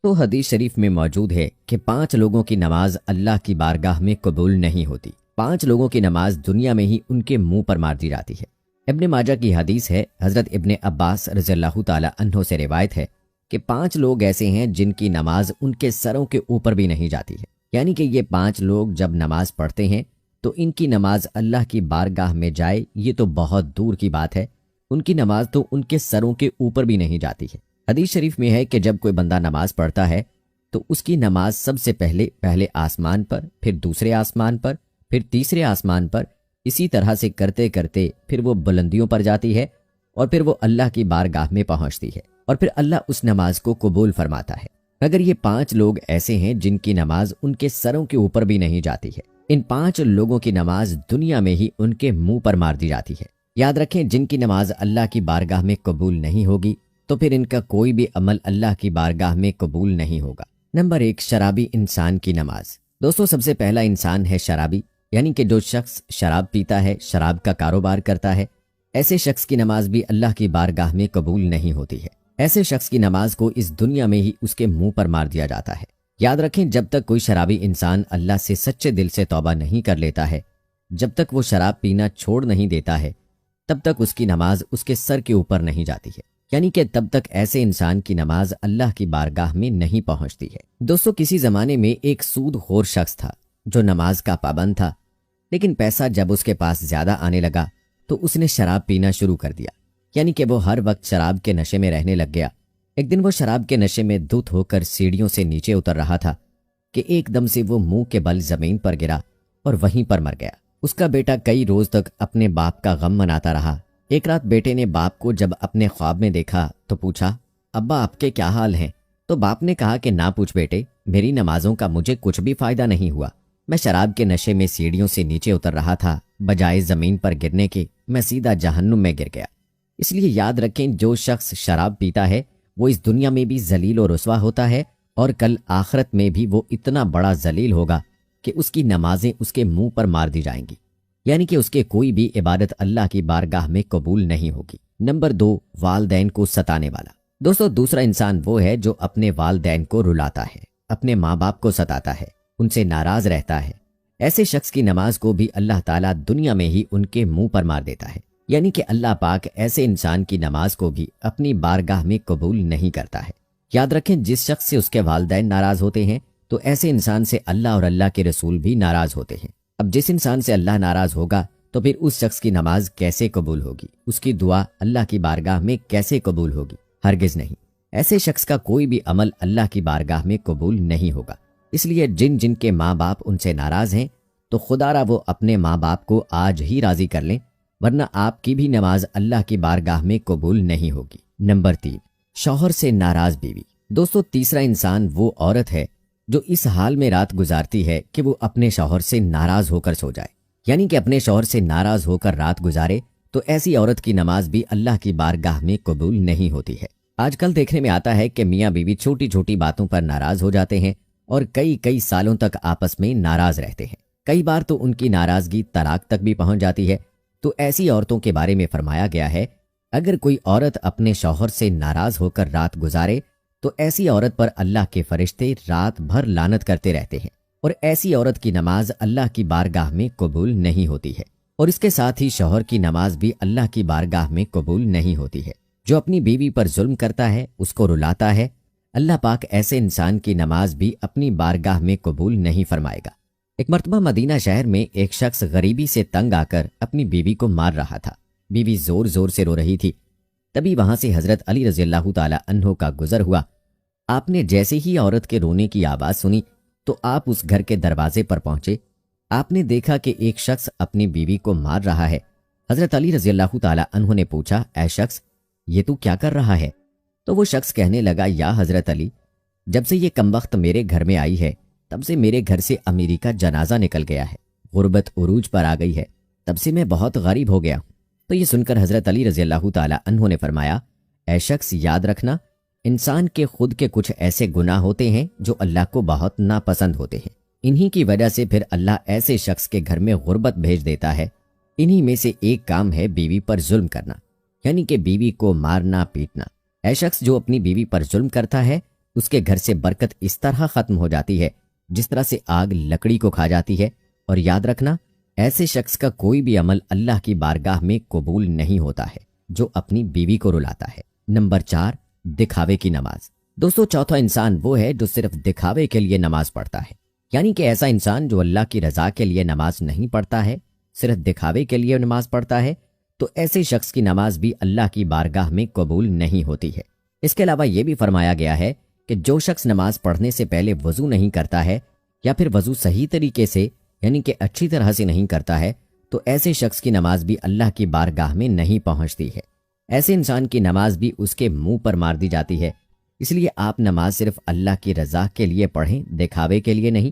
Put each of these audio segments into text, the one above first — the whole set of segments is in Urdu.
تو حدیث شریف میں موجود ہے کہ 5 لوگوں کی نماز اللہ کی بارگاہ میں قبول نہیں ہوتی۔ 5 لوگوں کی نماز دنیا میں ہی ان کے منہ پر مار دی جاتی ہے۔ ابن ماجہ کی حدیث ہے، حضرت ابن عباس رضی اللہ تعالی عنہ سے روایت ہے کہ 5 لوگ ایسے ہیں جن کی نماز ان کے سروں کے اوپر بھی نہیں جاتی ہے، یعنی کہ یہ 5 لوگ جب نماز پڑھتے ہیں تو ان کی نماز اللہ کی بارگاہ میں جائے یہ تو بہت دور کی بات ہے، ان کی نماز تو ان کے سروں کے اوپر بھی نہیں جاتی ہے۔ حدیث شریف میں ہے کہ جب کوئی بندہ نماز پڑھتا ہے تو اس کی نماز سب سے پہلے آسمان پر، پھر دوسرے آسمان پر، پھر تیسرے آسمان پر، اسی طرح سے کرتے کرتے پھر وہ بلندیوں پر جاتی ہے اور پھر وہ اللہ کی بارگاہ میں پہنچتی ہے اور پھر اللہ اس نماز کو قبول فرماتا ہے۔ اگر یہ 5 لوگ ایسے ہیں جن کی نماز ان کے سروں کے اوپر بھی نہیں جاتی ہے، ان 5 لوگوں کی نماز دنیا میں ہی ان کے منہ پر مار دی جاتی ہے۔ یاد رکھیں، جن کی نماز اللہ کی بارگاہ میں قبول نہیں ہوگی تو پھر ان کا کوئی بھی عمل اللہ کی بارگاہ میں قبول نہیں ہوگا۔ نمبر 1، شرابی انسان کی نماز۔ دوستو، سب سے پہلا انسان ہے شرابی، یعنی کہ جو شخص شراب پیتا ہے، شراب کا کاروبار کرتا ہے، ایسے شخص کی نماز بھی اللہ کی بارگاہ میں قبول نہیں ہوتی ہے۔ ایسے شخص کی نماز کو اس دنیا میں ہی اس کے منہ پر مار دیا جاتا ہے۔ یاد رکھیں، جب تک کوئی شرابی انسان اللہ سے سچے دل سے توبہ نہیں کر لیتا ہے، جب تک وہ شراب پینا چھوڑ نہیں دیتا ہے، تب تک اس کی نماز اس کے سر کے اوپر نہیں جاتی ہے، یعنی کہ تب تک ایسے انسان کی نماز اللہ کی بارگاہ میں نہیں پہنچتی ہے۔ دوستو، کسی زمانے میں ایک سود خور شخص تھا جو نماز کا پابند تھا، لیکن پیسہ جب اس کے پاس زیادہ آنے لگا تو اس نے شراب پینا شروع کر دیا، یعنی کہ وہ ہر وقت شراب کے نشے میں رہنے لگ گیا۔ ایک دن وہ شراب کے نشے میں دھت ہو کر سیڑھیوں سے نیچے اتر رہا تھا کہ ایک دم سے وہ منہ کے بل زمین پر گرا اور وہیں پر مر گیا۔ اس کا بیٹا کئی روز تک اپنے باپ کا غم مناتا رہا۔ ایک رات بیٹے نے باپ کو جب اپنے خواب میں دیکھا تو پوچھا، ابا آپ کے کیا حال ہیں؟ تو باپ نے کہا کہ نہ پوچھ بیٹے، میری نمازوں کا مجھے کچھ بھی فائدہ نہیں ہوا۔ میں شراب کے نشے میں سیڑھیوں سے نیچے اتر رہا تھا، بجائے زمین پر گرنے کے میں سیدھا جہنم میں گر گیا۔ اس لیے یاد رکھیں، جو شخص شراب پیتا ہے وہ اس دنیا میں بھی ذلیل و رسوا ہوتا ہے، اور کل آخرت میں بھی وہ اتنا بڑا ذلیل ہوگا کہ اس کی نمازیں اس کے منہ پر مار دی جائیں گی، یعنی کہ اس کے کوئی بھی عبادت اللہ کی بارگاہ میں قبول نہیں ہوگی۔ نمبر 2، والدین کو ستانے والا۔ دوستو، دوسرا انسان وہ ہے جو اپنے والدین کو رلاتا ہے، اپنے ماں باپ کو ستاتا ہے، ان سے ناراض رہتا ہے۔ ایسے شخص کی نماز کو بھی اللہ تعالیٰ دنیا میں ہی ان کے منہ پر مار دیتا ہے، یعنی کہ اللہ پاک ایسے انسان کی نماز کو بھی اپنی بارگاہ میں قبول نہیں کرتا ہے۔ یاد رکھیں، جس شخص سے اس کے والدین ناراض ہوتے ہیں تو ایسے انسان سے اللہ اور اللہ کے رسول بھی ناراض ہوتے ہیں۔ اب جس انسان سے اللہ ناراض ہوگا تو پھر اس شخص کی نماز کیسے قبول ہوگی؟ اس کی دعا اللہ کی بارگاہ میں کیسے قبول ہوگی؟ ہرگز نہیں۔ ایسے شخص کا کوئی بھی عمل اللہ کی بارگاہ میں قبول نہیں ہوگا۔ اس لیے جن کے ماں باپ ان سے ناراض ہیں تو خدا را وہ اپنے ماں باپ کو آج ہی راضی کر لیں، ورنہ آپ کی بھی نماز اللہ کی بارگاہ میں قبول نہیں ہوگی۔ نمبر 3، شوہر سے ناراض بیوی۔ دوستو، تیسرا انسان وہ عورت ہے جو اس حال میں رات گزارتی ہے کہ وہ اپنے شوہر سے ناراض ہو کر سو جائے، یعنی کہ اپنے شوہر سے ناراض ہو کر رات گزارے، تو ایسی عورت کی نماز بھی اللہ کی بارگاہ میں قبول نہیں ہوتی ہے۔ آج کل دیکھنے میں آتا ہے کہ میاں بیوی چھوٹی چھوٹی باتوں پر ناراض ہو جاتے ہیں اور کئی سالوں تک آپس میں ناراض رہتے ہیں۔ کئی بار تو ان کی ناراضگی طلاق تک بھی پہنچ جاتی ہے۔ تو ایسی عورتوں کے بارے میں فرمایا گیا ہے، اگر کوئی عورت اپنے شوہر سے ناراض ہو کر رات گزارے تو ایسی عورت پر اللہ کے فرشتے رات بھر لعنت کرتے رہتے ہیں، اور ایسی عورت کی نماز اللہ کی بارگاہ میں قبول نہیں ہوتی ہے، اور اس کے ساتھ ہی شوہر کی نماز بھی اللہ کی بارگاہ میں قبول نہیں ہوتی ہے۔ جو اپنی بیوی پر ظلم کرتا ہے، اس کو رلاتا ہے، اللہ پاک ایسے انسان کی نماز بھی اپنی بارگاہ میں قبول نہیں فرمائے گا۔ ایک مرتبہ مدینہ شہر میں ایک شخص غریبی سے تنگ آ کر اپنی بیوی کو مار رہا تھا۔ بیوی زور زور سے رو رہی تھی۔ تبھی وہاں سے حضرت علی رضی اللہ تعالی عنہ کا گزر ہوا۔ آپ نے جیسے ہی عورت کے رونے کی آواز سنی تو آپ اس گھر کے دروازے پر پہنچے۔ آپ نے دیکھا کہ ایک شخص اپنی بیوی کو مار رہا ہے۔ حضرت علی رضی اللہ تعالی عنہ نے پوچھا، اے شخص، یہ تو کیا کر رہا ہے؟ تو وہ شخص کہنے لگا، یا حضرت علی، جب سے یہ کمبخت میرے گھر میں آئی ہے تب سے میرے گھر سے امیری کا جنازہ نکل گیا ہے، غربت عروج پر آ گئی ہے، تب سے میں بہت غریب ہو گیا ہوں۔ تو یہ سن کر حضرت علی رضی اللہ تعالی عنہ نے فرمایا، اے شخص، یاد رکھنا، انسان کے خود کے کچھ ایسے گناہ ہوتے ہیں جو اللہ کو بہت ناپسند ہوتے ہیں، انہی کی وجہ سے پھر اللہ ایسے شخص کے گھر میں غربت بھیج دیتا ہے۔ انہی میں سے ایک کام ہے بیوی پر ظلم کرنا، یعنی کہ بیوی کو مارنا پیٹنا۔ اے شخص جو اپنی بیوی پر ظلم کرتا ہے اس کے گھر سے برکت اس طرح ختم ہو جاتی ہے جس طرح سے آگ لکڑی کو کھا جاتی ہے۔ اور یاد رکھنا، ایسے شخص کا کوئی بھی عمل اللہ کی بارگاہ میں قبول نہیں ہوتا ہے جو اپنی بیوی کو رلاتا ہے۔ نمبر 4، دکھاوے کی نماز۔ دوستو، چوتھا انسان وہ ہے جو صرف دکھاوے کے لیے نماز پڑھتا ہے، یعنی کہ ایسا انسان جو اللہ کی رضا کے لیے نماز نہیں پڑھتا ہے، صرف دکھاوے کے لیے نماز پڑھتا ہے، تو ایسے شخص کی نماز بھی اللہ کی بارگاہ میں قبول نہیں ہوتی ہے۔ اس کے علاوہ یہ بھی فرمایا گیا ہے کہ جو شخص نماز پڑھنے سے پہلے وضو نہیں کرتا ہے یا پھر وضو صحیح طریقے سے یعنی کہ اچھی طرح سے نہیں کرتا ہے، تو ایسے شخص کی نماز بھی اللہ کی بارگاہ میں نہیں پہنچتی ہے۔ ایسے انسان کی نماز بھی اس کے منہ پر مار دی جاتی ہے۔ اس لیے آپ نماز صرف اللہ کی رضا کے لیے پڑھیں، دکھاوے کے لیے نہیں،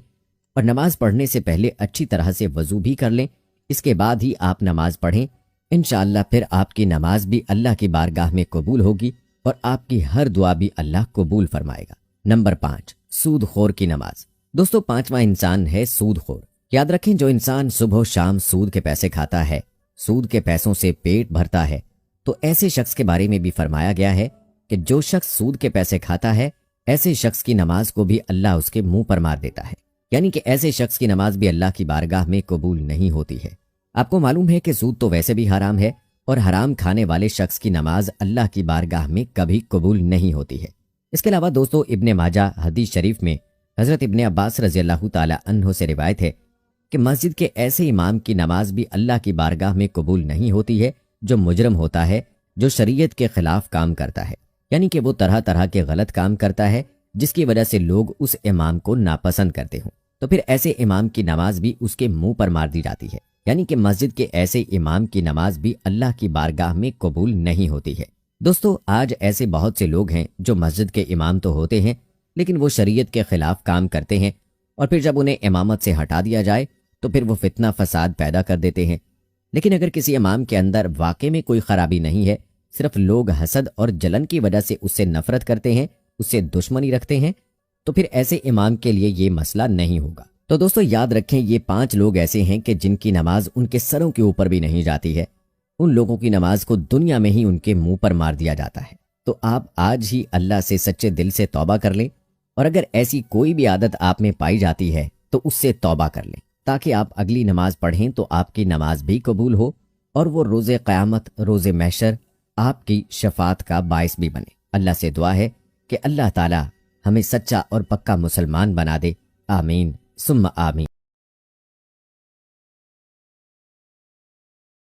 اور نماز پڑھنے سے پہلے اچھی طرح سے وضو بھی کر لیں، اس کے بعد ہی آپ نماز پڑھیں۔ انشاءاللہ پھر آپ کی نماز بھی اللہ کی بارگاہ میں قبول ہوگی اور آپ کی ہر دعا بھی اللہ قبول فرمائے گا۔ نمبر 5، سود خور کی نماز۔ دوستو، 5واں انسان ہے سود خور۔ یاد رکھیں، جو انسان صبح و شام سود کے پیسے کھاتا ہے، سود کے پیسوں سے پیٹ بھرتا ہے، تو ایسے شخص کے بارے میں بھی فرمایا گیا ہے کہ جو شخص سود کے پیسے کھاتا ہے، ایسے شخص کی نماز کو بھی اللہ اس کے منہ پر مار دیتا ہے، یعنی کہ ایسے شخص کی نماز بھی اللہ کی بارگاہ میں قبول نہیں ہوتی ہے۔ آپ کو معلوم ہے کہ سود تو ویسے بھی حرام ہے، اور حرام کھانے والے شخص کی نماز اللہ کی بارگاہ میں کبھی قبول نہیں ہوتی ہے۔ اس کے علاوہ دوستو، ابن ماجہ حدیث شریف میں حضرت ابن عباس رضی اللہ تعالی عنہ سے روایت ہے کہ مسجد کے ایسے امام کی نماز بھی اللہ کی بارگاہ میں قبول نہیں ہوتی ہے جو مجرم ہوتا ہے، جو شریعت کے خلاف کام کرتا ہے، یعنی کہ وہ طرح طرح کے غلط کام کرتا ہے جس کی وجہ سے لوگ اس امام کو ناپسند کرتے ہوں، تو پھر ایسے امام کی نماز بھی اس کے منہ پر مار دی جاتی ہے، یعنی کہ مسجد کے ایسے امام کی نماز بھی اللہ کی بارگاہ میں قبول نہیں ہوتی ہے۔ دوستو، آج ایسے بہت سے لوگ ہیں جو مسجد کے امام تو ہوتے ہیں لیکن وہ شریعت کے خلاف کام کرتے ہیں، اور پھر جب انہیں امامت سے ہٹا دیا جائے تو پھر وہ فتنہ فساد پیدا کر دیتے ہیں۔ لیکن اگر کسی امام کے اندر واقع میں کوئی خرابی نہیں ہے، صرف لوگ حسد اور جلن کی وجہ سے اس سے نفرت کرتے ہیں، اس سے دشمنی رکھتے ہیں، تو پھر ایسے امام کے لیے یہ مسئلہ نہیں ہوگا۔ تو دوستو، یاد رکھیں، یہ 5 لوگ ایسے ہیں کہ جن کی نماز ان کے سروں کے اوپر بھی نہیں جاتی ہے، ان لوگوں کی نماز کو دنیا میں ہی ان کے منہ پر مار دیا جاتا ہے۔ تو آپ آج ہی اللہ سے سچے دل سے توبہ کر لیں، اور اگر ایسی کوئی بھی عادت آپ میں پائی جاتی ہے تو اس سے توبہ کر لیں، تاکہ آپ اگلی نماز پڑھیں تو آپ کی نماز بھی قبول ہو، اور وہ روز قیامت، روز محشر آپ کی شفاعت کا باعث بھی بنے۔ اللہ سے دعا ہے کہ اللہ تعالی ہمیں سچا اور پکا مسلمان بنا دے۔ آمین ثم آمین۔